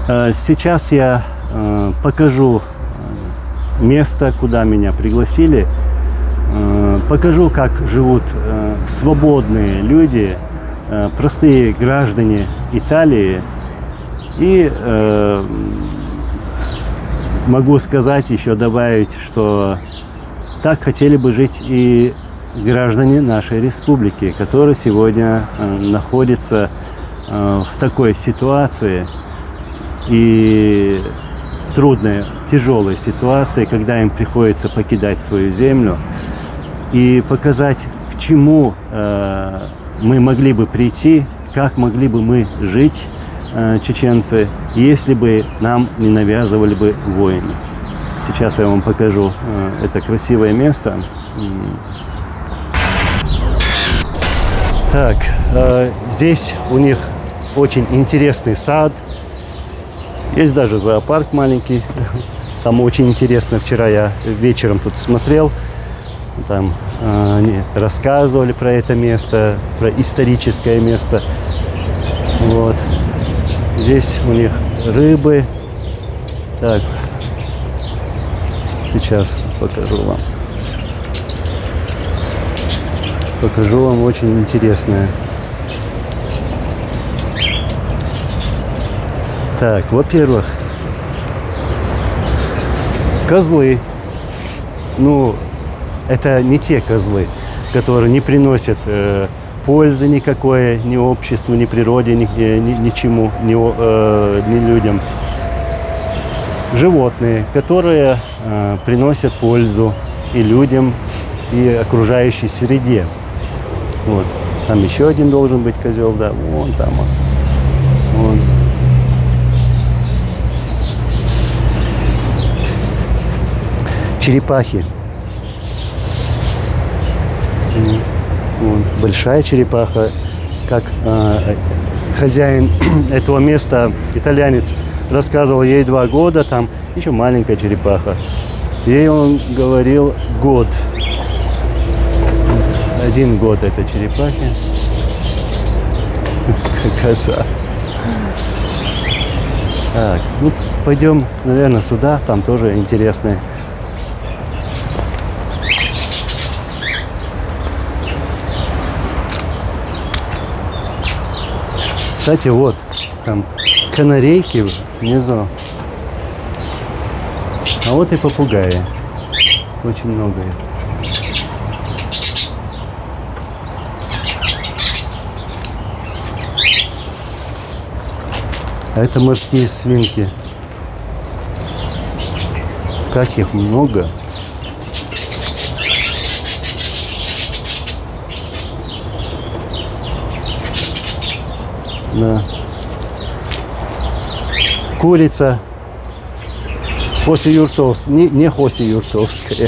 Сейчас я покажу место, куда меня пригласили. Покажу, как живут свободные люди, простые граждане Италии. И могу сказать, еще добавить, что так хотели бы жить и граждане нашей республики, которые сегодня находятся в такой ситуации и трудной, тяжелой ситуации, когда им приходится покидать свою землю, и показать, к чему мы могли бы прийти, как могли бы мы жить, чеченцы, если бы нам не навязывали бы войны. Сейчас я вам покажу это красивое место. Так, здесь у них очень интересный сад. Есть даже зоопарк маленький. Там очень интересно. Вчера я вечером тут смотрел. Там они рассказывали про это место, про историческое место. Вот. Здесь у них рыбы. Так, сейчас покажу вам. Покажу вам очень интересное. Так, во-первых, козлы. Ну, это не те козлы, которые не приносят пользы никакой ни обществу, ни природе, ничему, ни людям. Животные, которые приносят пользу и людям, и окружающей среде. Вот. Там еще один должен быть козел, да, вон там он. Вон. Черепахи. Вон. Большая черепаха. Как хозяин этого места, итальянец, рассказывал, ей 2 года, там еще маленькая черепаха. Ей он говорил год. 1 год этой черепахи. Красота. Так, ну пойдем, наверное, сюда, там тоже интересные. Кстати, вот там канарейки внизу. А вот и попугаи. Очень много их. А это морские свинки. Как их много. Да. Курица. Хоси-Юртовская. Не Хоси-Юртовская.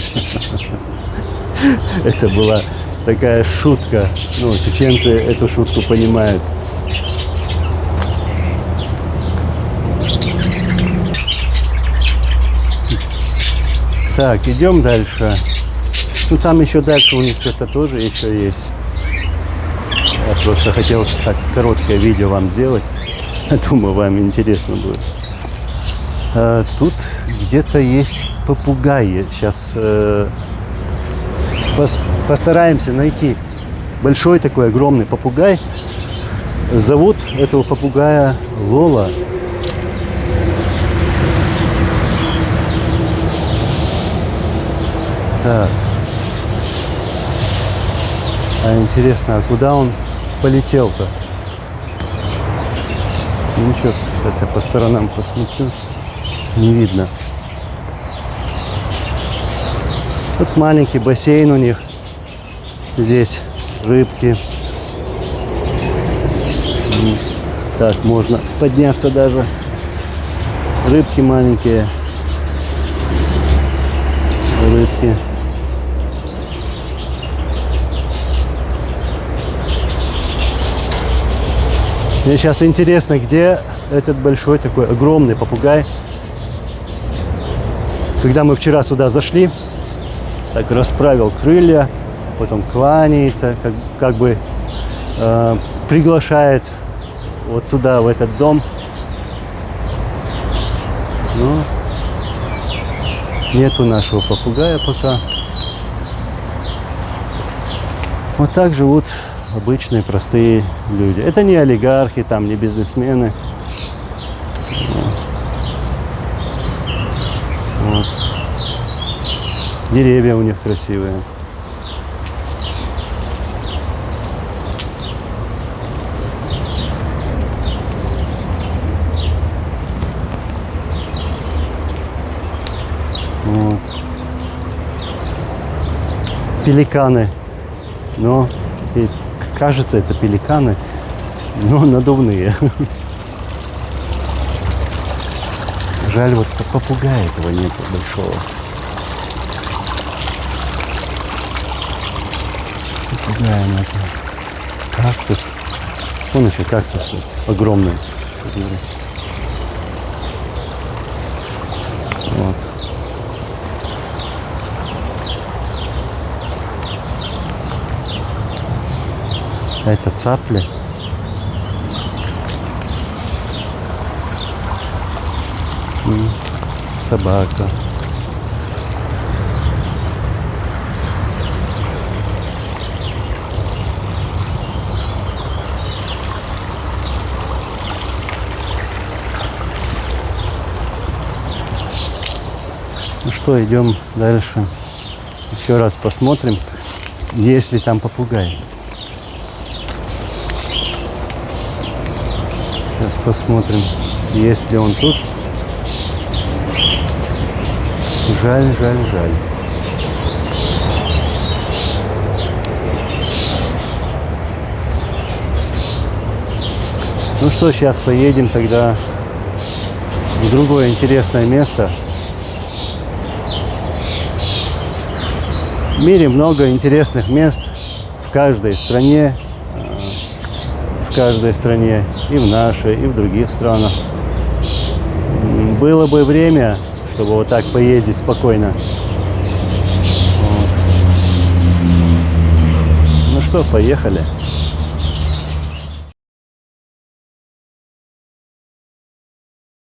Это была такая шутка. Ну, чеченцы эту шутку понимают. Так, идем дальше. Ну, там еще дальше у них что-то тоже еще есть. Я просто хотел так короткое видео вам сделать. Думаю, вам интересно будет. Тут где-то есть попугаи. Сейчас постараемся найти большой такой огромный попугай. Зовут этого попугая Лола. Так. А интересно, а куда он полетел-то? Ну ничего, сейчас я по сторонам посмотрю. Не видно. Вот маленький бассейн у них. Здесь рыбки. Так, можно подняться даже. Рыбки маленькие. Рыбки. Мне сейчас интересно, где этот большой такой огромный попугай. Когда мы вчера сюда зашли, так расправил крылья, потом кланяется, как бы приглашает вот сюда, в этот дом. Но нету нашего попугая пока. Вот так живут обычные простые люди. Это не олигархи, там, не бизнесмены. Вот. Деревья у них красивые. Вот. Пеликаны. Но и кажется, это пеликаны, но надувные. Жаль, вот попугая этого нет большого. Попугая нет. Кактус. Вон еще кактус огромный. Вот. А это цапли. Собака. Ну что, идем дальше. Еще раз посмотрим, есть ли там попугай. Сейчас посмотрим, есть ли он тут. Жаль, жаль, жаль. Ну что, сейчас поедем тогда в другое интересное место. В мире много интересных мест в каждой стране. В каждой стране, и в нашей, и в других странах. Было бы время, чтобы вот так поездить спокойно. Вот. Ну что, поехали.